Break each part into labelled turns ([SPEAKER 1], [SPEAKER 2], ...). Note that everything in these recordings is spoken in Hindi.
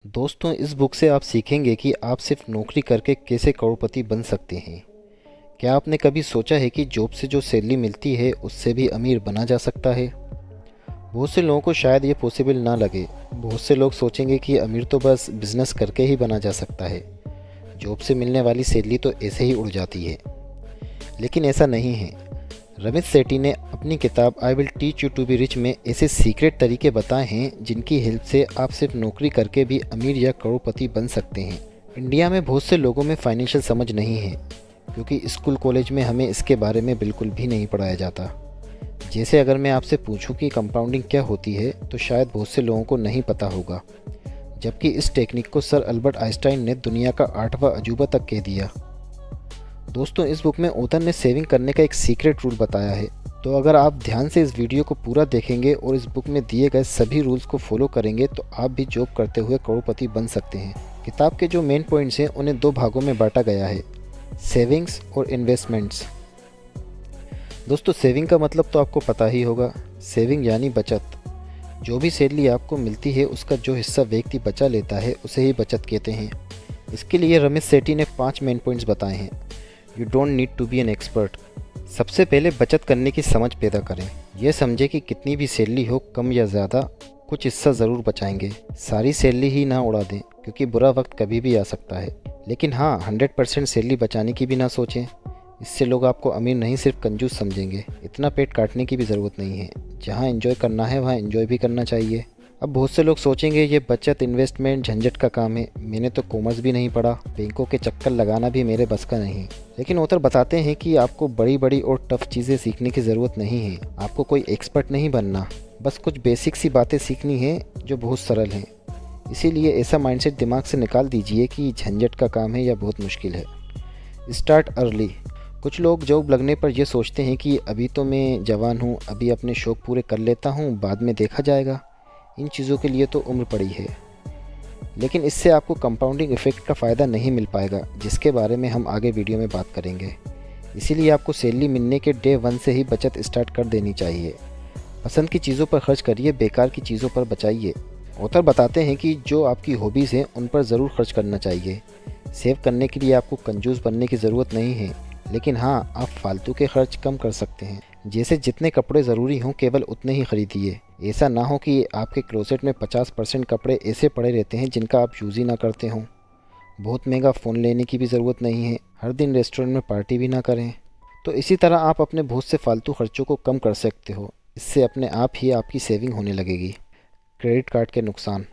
[SPEAKER 1] दोस्तों, इस बुक से आप सीखेंगे कि आप सिर्फ नौकरी करके कैसे करोड़पति बन सकते हैं। क्या आपने कभी सोचा है कि जॉब से जो सैलरी मिलती है उससे भी अमीर बना जा सकता है। बहुत से लोगों को शायद ये पॉसिबल ना लगे। बहुत से लोग सोचेंगे कि अमीर तो बस बिजनेस करके ही बना जा सकता है, जॉब से मिलने वाली सैलरी तो ऐसे ही उड़ जाती है। लेकिन ऐसा नहीं है। रमेश सेठी ने अपनी किताब I will teach you to be rich में ऐसे सीक्रेट तरीके बताए हैं जिनकी हेल्प से आप सिर्फ नौकरी करके भी अमीर या करोड़पति बन सकते हैं। इंडिया में बहुत से लोगों में फाइनेंशियल समझ नहीं है, क्योंकि स्कूल कॉलेज में हमें इसके बारे में बिल्कुल भी नहीं पढ़ाया जाता। जैसे अगर मैं आपसे पूछूं कि कंपाउंडिंग क्या होती है तो शायद बहुत से लोगों को नहीं पता होगा, जबकि इस टेक्निक को सर अल्बर्ट आइंस्टाइन ने दुनिया का 8वां अजूबा तक कह दिया। दोस्तों, इस बुक में ऑथर ने सेविंग करने का एक सीक्रेट रूल बताया है। तो अगर आप ध्यान से इस वीडियो को पूरा देखेंगे और इस बुक में दिए गए सभी रूल्स को फॉलो करेंगे तो आप भी जॉब करते हुए करोड़पति बन सकते हैं। किताब के जो मेन पॉइंट्स हैं उन्हें 2 भागों में बांटा गया है, सेविंग्स और इन्वेस्टमेंट्स। दोस्तों, सेविंग का मतलब तो आपको पता ही होगा। सेविंग यानी बचत। जो भी सैलरी आपको मिलती है उसका जो हिस्सा व्यक्ति बचा लेता है उसे ही बचत कहते हैं। इसके लिए रमेश सेठी ने 5 मेन पॉइंट्स बताए हैं। You don't need to be an expert. सबसे पहले बचत करने की समझ पैदा करें। यह समझे कि कितनी भी सैलरी हो, कम या ज़्यादा, कुछ हिस्सा ज़रूर बचाएंगे। सारी सैलरी ही ना उड़ा दें, क्योंकि बुरा वक्त कभी भी आ सकता है। लेकिन हाँ, 100% सैलरी बचाने की भी ना सोचें। इससे लोग आपको अमीर नहीं सिर्फ कंजूस समझेंगे। इतना पेट काटने की भी ज़रूरत नहीं है। जहाँ एंजॉय करना है वहाँ एंजॉय भी करना चाहिए। अब बहुत से लोग सोचेंगे ये बचत इन्वेस्टमेंट झंझट का काम है, मैंने तो कॉमर्स भी नहीं पढ़ा, बैंकों के चक्कर लगाना भी मेरे बस का नहीं। लेकिन ऑथर बताते हैं कि आपको बड़ी बड़ी और टफ चीज़ें सीखने की ज़रूरत नहीं है। आपको कोई एक्सपर्ट नहीं बनना, बस कुछ बेसिक सी बातें सीखनी है जो बहुत सरल हैं। इसीलिए ऐसा माइंडसेट दिमाग से निकाल दीजिए कि झंझट का काम है या बहुत मुश्किल है। Start early. कुछ लोग जॉब लगने पर यह सोचते हैं कि अभी तो मैं जवान हूँ, अभी अपने शौक पूरे कर लेता हूँ, बाद में देखा जाएगा। इन चीज़ों के लिए तो उम्र पड़ी है। लेकिन इससे आपको कंपाउंडिंग इफ़ेक्ट का फ़ायदा नहीं मिल पाएगा, जिसके बारे में हम आगे वीडियो में बात करेंगे। इसीलिए आपको सैलरी मिलने के डे 1 से ही बचत स्टार्ट कर देनी चाहिए। पसंद की चीज़ों पर खर्च करिए, बेकार की चीज़ों पर बचाइए। ऑथर बताते हैं कि जो आपकी हॉबीज़ हैं उन पर ज़रूर खर्च करना चाहिए। सेव करने के लिए आपको कंजूस बनने की ज़रूरत नहीं है, लेकिन हाँ, आप फालतू के खर्च कम कर सकते हैं। जैसे जितने कपड़े ज़रूरी हों केवल उतने ही खरीदिए। ऐसा ना हो कि आपके क्लोसेट में 50% कपड़े ऐसे पड़े रहते हैं जिनका आप यूज़ ही ना करते हों। बहुत महंगा फ़ोन लेने की भी ज़रूरत नहीं है। हर दिन रेस्टोरेंट में पार्टी भी ना करें। तो इसी तरह आप अपने बहुत से फालतू खर्चों को कम कर सकते हो। इससे अपने आप ही आपकी सेविंग होने लगेगी। क्रेडिट कार्ड के नुकसान।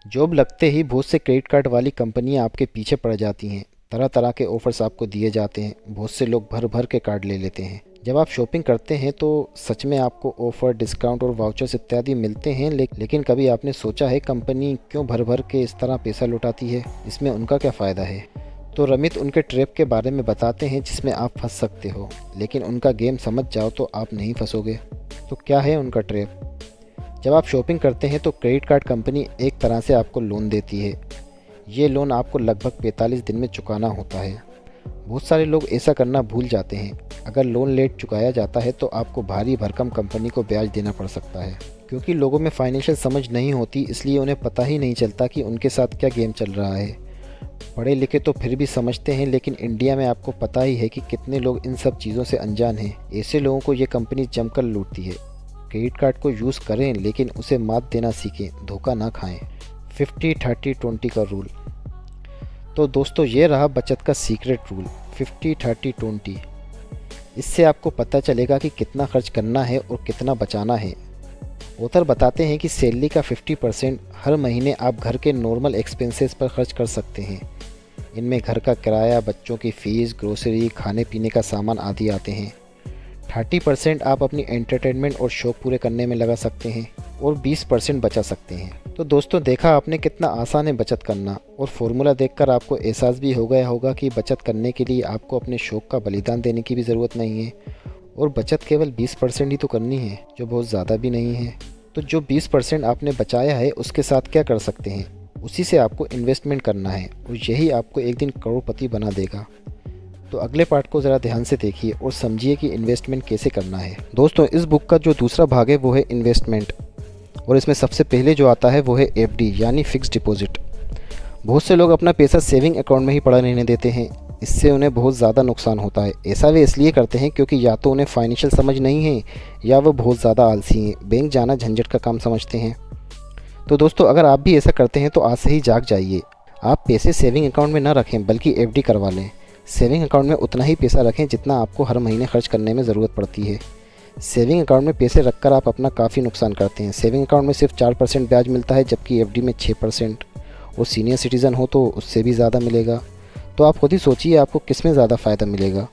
[SPEAKER 1] जॉब लगते ही बहुत से क्रेडिट कार्ड वाली कंपनियां आपके पीछे पड़ जाती हैं। तरह तरह के ऑफर्स आपको दिए जाते हैं। बहुत से लोग भर भर के कार्ड ले लेते हैं। जब आप शॉपिंग करते हैं तो सच में आपको ऑफ़र, डिस्काउंट और वाउचर्स इत्यादि मिलते हैं, लेकिन कभी आपने सोचा है कंपनी क्यों भर भर के इस तरह पैसा लुटाती है? इसमें उनका क्या फ़ायदा है? तो रमित उनके ट्रैप के बारे में बताते हैं जिसमें आप फंस सकते हो, लेकिन उनका गेम समझ जाओ तो आप नहीं फंसोगे। तो क्या है उनका ट्रैप? जब आप शॉपिंग करते हैं तो क्रेडिट कार्ड कंपनी एक तरह से आपको लोन देती है। ये लोन आपको लगभग 45 दिन में चुकाना होता है। बहुत सारे लोग ऐसा करना भूल जाते हैं। अगर लोन लेट चुकाया जाता है तो आपको भारी भरकम कंपनी को ब्याज देना पड़ सकता है। क्योंकि लोगों में फाइनेंशियल समझ नहीं होती, इसलिए उन्हें पता ही नहीं चलता कि उनके साथ क्या गेम चल रहा है। पढ़े लिखे तो फिर भी समझते हैं, लेकिन इंडिया में आपको पता ही है कि कितने लोग इन सब चीज़ों से अनजान हैं। ऐसे लोगों को ये कंपनी जमकर लूटती है। क्रेडिट कार्ड को यूज़ करें, लेकिन उसे मात देना सीखें, धोखा ना खाएं। 50-30-20 का रूल। तो दोस्तों, ये रहा बचत का सीक्रेट रूल, 50-30-20। इससे आपको पता चलेगा कि कितना खर्च करना है और कितना बचाना है। ऑथर बताते हैं कि सैलरी का 50% हर महीने आप घर के नॉर्मल एक्सपेंसेस पर खर्च कर सकते हैं। इनमें घर का किराया, बच्चों की फ़ीस, ग्रोसरी, खाने पीने का सामान आदि आते हैं। 30% आप अपनी एंटरटेनमेंट और शौक पूरे करने में लगा सकते हैं और 20% बचा सकते हैं। तो दोस्तों, देखा आपने कितना आसान है बचत करना, और फॉर्मूला देखकर आपको एहसास भी हो गया होगा कि बचत करने के लिए आपको अपने शौक का बलिदान देने की भी ज़रूरत नहीं है। और बचत केवल 20% ही तो करनी है, जो बहुत ज़्यादा भी नहीं है। तो जो 20% आपने बचाया है उसके साथ क्या कर सकते हैं? उसी से आपको इन्वेस्टमेंट करना है और यही आपको एक दिन करोड़पति बना देगा। तो अगले पार्ट को ज़रा ध्यान से देखिए और समझिए कि इन्वेस्टमेंट कैसे करना है। दोस्तों, इस बुक का जो दूसरा भाग है वो है इन्वेस्टमेंट, और इसमें सबसे पहले जो आता है वो है एफडी यानी फ़िक्स्ड डिपॉजिट। बहुत से लोग अपना पैसा सेविंग अकाउंट में ही पड़ा रहने देते हैं। इससे उन्हें बहुत ज़्यादा नुकसान होता है। ऐसा वे इसलिए करते हैं क्योंकि या तो उन्हें फाइनेंशियल समझ नहीं है या वो बहुत ज़्यादा आलसी हैं, बैंक जाना झंझट का काम समझते हैं। तो दोस्तों, अगर आप भी ऐसा करते हैं तो आज से ही जाग जाइए। आप पैसे सेविंग अकाउंट में ना रखें बल्कि एफडी करवा लें। सेविंग अकाउंट में उतना ही पैसा रखें जितना आपको हर महीने खर्च करने में ज़रूरत पड़ती है। सेविंग अकाउंट में पैसे रखकर आप अपना काफ़ी नुकसान करते हैं। सेविंग अकाउंट में सिर्फ 4% ब्याज मिलता है, जबकि एफडी में 6%। और सीनियर सिटीज़न हो तो उससे भी ज़्यादा मिलेगा। तो आप खुद ही सोचिए आपको किस में ज़्यादा फ़ायदा मिलेगा।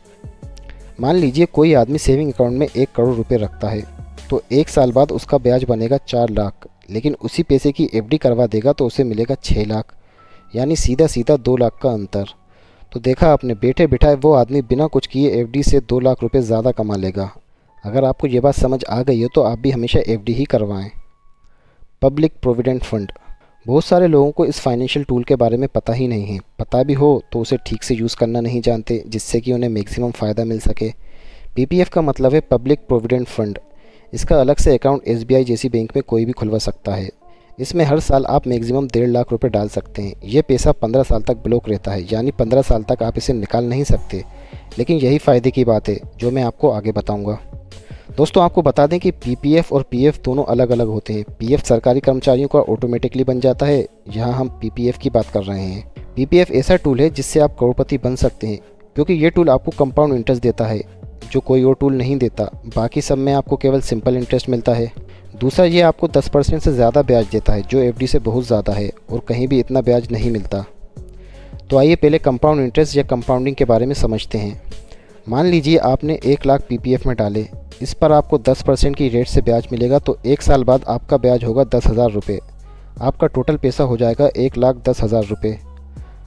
[SPEAKER 1] मान लीजिए कोई आदमी सेविंग अकाउंट में 1 करोड़ रुपए रखता है, तो 1 साल बाद उसका ब्याज बनेगा 4 लाख। लेकिन उसी पैसे की एफडी करवा देगा तो उसे मिलेगा 6 लाख, यानी सीधा सीधा 2 लाख का अंतर। तो देखा आपने, बैठे बिठाए वो आदमी बिना कुछ किए एफडी से 2 लाख रुपए ज़्यादा कमा लेगा। अगर आपको ये बात समझ आ गई हो तो आप भी हमेशा एफडी ही करवाएं। Public provident fund. बहुत सारे लोगों को इस फाइनेंशियल टूल के बारे में पता ही नहीं है। पता भी हो तो उसे ठीक से यूज़ करना नहीं जानते, जिससे कि उन्हें मैक्सिमम फ़ायदा मिल सके। पीपीएफ का मतलब है पब्लिक प्रोविडेंट फंड। इसका अलग से अकाउंट एसबीआई जैसी बैंक में कोई भी खुलवा सकता है। इसमें हर साल आप मैक्सिमम 1.5 लाख रुपए डाल सकते हैं। ये पैसा 15 साल तक ब्लॉक रहता है, यानी 15 साल तक आप इसे निकाल नहीं सकते। लेकिन यही फ़ायदे की बात है जो मैं आपको आगे बताऊंगा। दोस्तों, आपको बता दें कि पीपीएफ और पीएफ दोनों अलग अलग होते हैं। पीएफ सरकारी कर्मचारियों का ऑटोमेटिकली बन जाता है, यहाँ हम पीपीएफ की बात कर रहे हैं। पीपीएफ ऐसा टूल है जिससे आप करोड़पति बन सकते हैं, क्योंकि ये टूल आपको कंपाउंड इंटरेस्ट देता है जो कोई और टूल नहीं देता। बाकी सब में आपको केवल सिंपल इंटरेस्ट मिलता है। दूसरा, ये आपको 10% से ज़्यादा ब्याज देता है, जो एफडी से बहुत ज़्यादा है और कहीं भी इतना ब्याज नहीं मिलता। तो आइए पहले कंपाउंड इंटरेस्ट या कंपाउंडिंग के बारे में समझते हैं। मान लीजिए आपने 1 लाख पीपीएफ में डाले। इस पर आपको 10% की रेट से ब्याज मिलेगा, तो 1 साल बाद आपका ब्याज होगा 10,000 रुपये। आपका टोटल पैसा हो जाएगा 1,10,000 रुपये।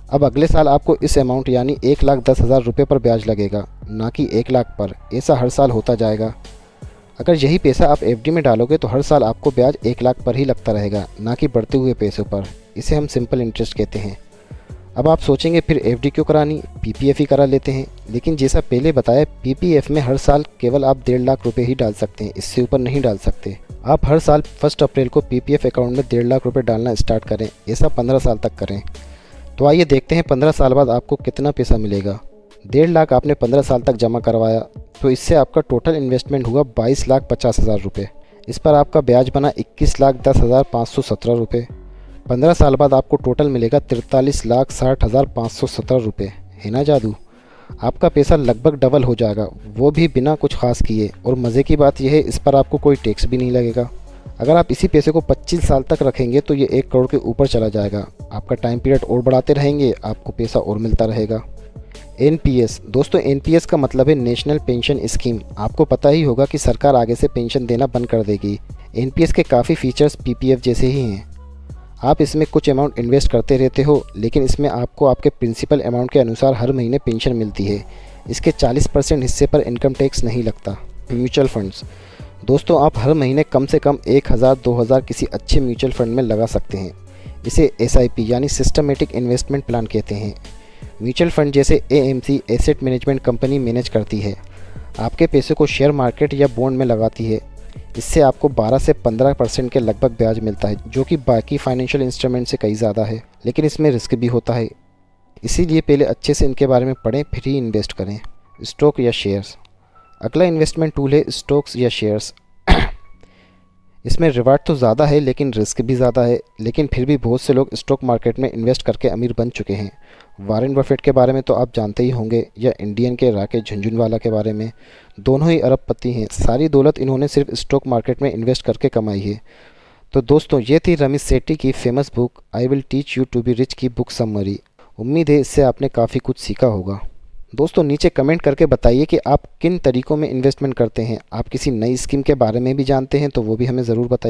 [SPEAKER 1] अब अगले साल आपको इस अमाउंट यानी 1,10,000 रुपये पर ब्याज लगेगा, ना कि 1 लाख पर। ऐसा हर साल होता जाएगा। अगर यही पैसा आप एफडी में डालोगे तो हर साल आपको ब्याज 1 लाख पर ही लगता रहेगा, ना कि बढ़ते हुए पैसों पर। इसे हम सिंपल इंटरेस्ट कहते हैं। अब आप सोचेंगे फिर एफडी क्यों करानी, पीपीएफ ही करा लेते हैं। लेकिन जैसा पहले बताया, पीपीएफ में हर साल केवल आप 1.5 लाख रुपए ही डाल सकते हैं, इससे ऊपर नहीं डाल सकते। आप हर साल 1 अप्रैल को पीपीएफ अकाउंट में 1.5 लाख रुपए डालना स्टार्ट करें। ऐसा 15 साल तक करें। तो आइए देखते हैं 15 साल बाद आपको कितना पैसा मिलेगा। 1.5 लाख आपने 15 साल तक जमा करवाया, तो इससे आपका टोटल इन्वेस्टमेंट हुआ 22,50,000 रुपये। इस पर आपका ब्याज बना 21,10,517 रुपये। 15 साल बाद आपको टोटल मिलेगा 43,60,517 रुपये। है ना जादू? आपका पैसा लगभग डबल हो जाएगा, वो भी बिना कुछ खास किए। और मज़े की बात यह है, इस पर आपको कोई टैक्स भी नहीं लगेगा। अगर आप इसी पैसे को 25 साल तक रखेंगे तो ये 1 करोड़ के ऊपर चला जाएगा। आपका टाइम पीरियड और बढ़ाते रहेंगे, आपको पैसा और मिलता रहेगा। एनपीएस। दोस्तों, एनपीएस का मतलब है नेशनल पेंशन स्कीम। आपको पता ही होगा कि सरकार आगे से पेंशन देना बंद कर देगी। एनपीएस के काफ़ी फीचर्स पीपीएफ जैसे ही हैं। आप इसमें कुछ अमाउंट इन्वेस्ट करते रहते हो, लेकिन इसमें आपको आपके प्रिंसिपल अमाउंट के अनुसार हर महीने पेंशन मिलती है। इसके 40% हिस्से पर इनकम टैक्स नहीं लगता। Mutual funds. दोस्तों, आप हर महीने कम से कम 1,000-2,000 किसी अच्छे म्यूचुअल फंड में लगा सकते हैं। इसे एसआईपी यानी सिस्टमेटिक इन्वेस्टमेंट प्लान कहते हैं। म्यूचुअल फंड जैसे AMC asset management company manage करती है। आपके पैसे को शेयर मार्केट या बॉन्ड में लगाती है। इससे आपको 12 से 15% के लगभग ब्याज मिलता है, जो कि बाकी फाइनेंशियल इंस्ट्रूमेंट से कहीं ज़्यादा है। लेकिन इसमें रिस्क भी होता है, इसीलिए पहले अच्छे से इनके बारे में पढ़ें, फिर ही इन्वेस्ट करें। स्टॉक या शेयर्स। अगला इन्वेस्टमेंट टूल है स्टॉक्स या शेयर्स। इसमें रिवार्ड तो ज़्यादा है लेकिन रिस्क भी ज़्यादा है। लेकिन फिर भी बहुत से लोग स्टॉक मार्केट में इन्वेस्ट करके अमीर बन चुके हैं। वॉरेन बफेट के बारे में तो आप जानते ही होंगे, या इंडियन के राकेश झुनझुनवाला के बारे में। दोनों ही अरबपति हैं। सारी दौलत इन्होंने सिर्फ स्टॉक मार्केट में इन्वेस्ट करके कमाई है। तो दोस्तों, ये थी रमेश सेठी की famous book I will teach you to be rich की बुक समरी। उम्मीद है इससे आपने काफ़ी कुछ सीखा होगा। दोस्तों, नीचे कमेंट करके बताइए कि आप किन तरीक़ों में इन्वेस्टमेंट करते हैं। आप किसी नई स्कीम के बारे में भी जानते हैं तो वो भी हमें ज़रूर बताइए।